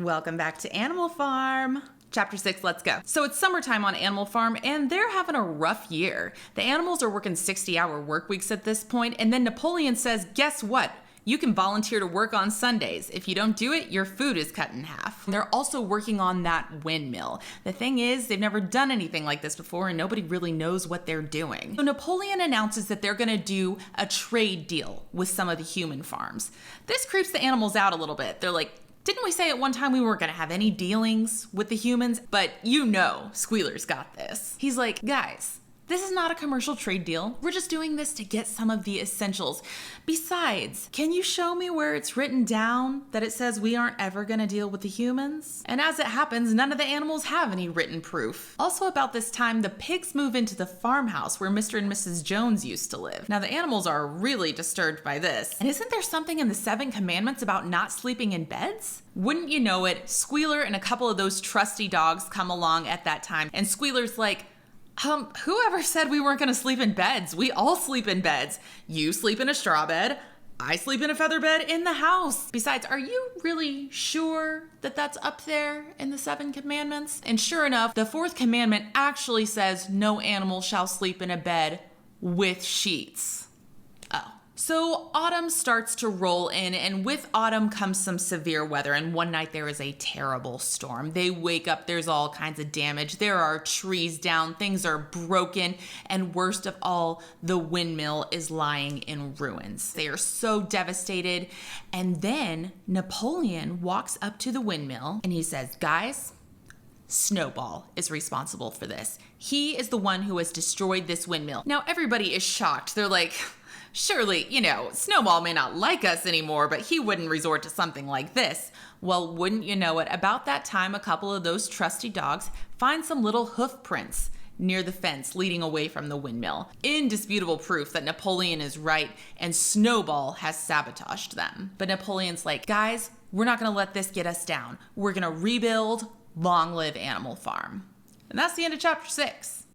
Welcome back to Animal Farm. Chapter 6, let's go. So it's summertime on Animal Farm, and they're having a rough year. The animals are working 60-hour work weeks at this point, and then Napoleon says, guess what? You can volunteer to work on Sundays. If you don't do it, your food is cut in half. They're also working on that windmill. The thing is, they've never done anything like this before, and nobody really knows what they're doing. So Napoleon announces that they're gonna do a trade deal with some of the human farms. This creeps the animals out a little bit. They're like, didn't we say at one time we weren't gonna have any dealings with the humans? But you know, Squealer's got this. He's like, guys, this is not a commercial trade deal. We're just doing this to get some of the essentials. Besides, can you show me where it's written down that it says we aren't ever gonna deal with the humans? And as it happens, none of the animals have any written proof. Also about this time, the pigs move into the farmhouse where Mr. and Mrs. Jones used to live. Now the animals are really disturbed by this. And isn't there something in the 7 commandments about not sleeping in beds? Wouldn't you know it, Squealer and a couple of those trusty dogs come along at that time, and Squealer's like, whoever said we weren't gonna sleep in beds? We all sleep in beds. You sleep in a straw bed. I sleep in a feather bed in the house. Besides, are you really sure that that's up there in the 7 commandments? And sure enough, the 4th commandment actually says no animal shall sleep in a bed with sheets. Oh. So autumn starts to roll in, and with autumn comes some severe weather, and one night there is a terrible storm. They wake up, there's all kinds of damage. There are trees down, things are broken, and worst of all, the windmill is lying in ruins. They are so devastated, and then Napoleon walks up to the windmill and he says, guys, Snowball is responsible for this. He is the one who has destroyed this windmill. Now everybody is shocked. They're like, surely, Snowball may not like us anymore, but he wouldn't resort to something like this. Well, wouldn't you know it, about that time, a couple of those trusty dogs find some little hoof prints near the fence leading away from the windmill. Indisputable proof that Napoleon is right and Snowball has sabotaged them. But Napoleon's like, guys, we're not gonna let this get us down. We're gonna rebuild. Long live Animal Farm. And that's the end of chapter 6.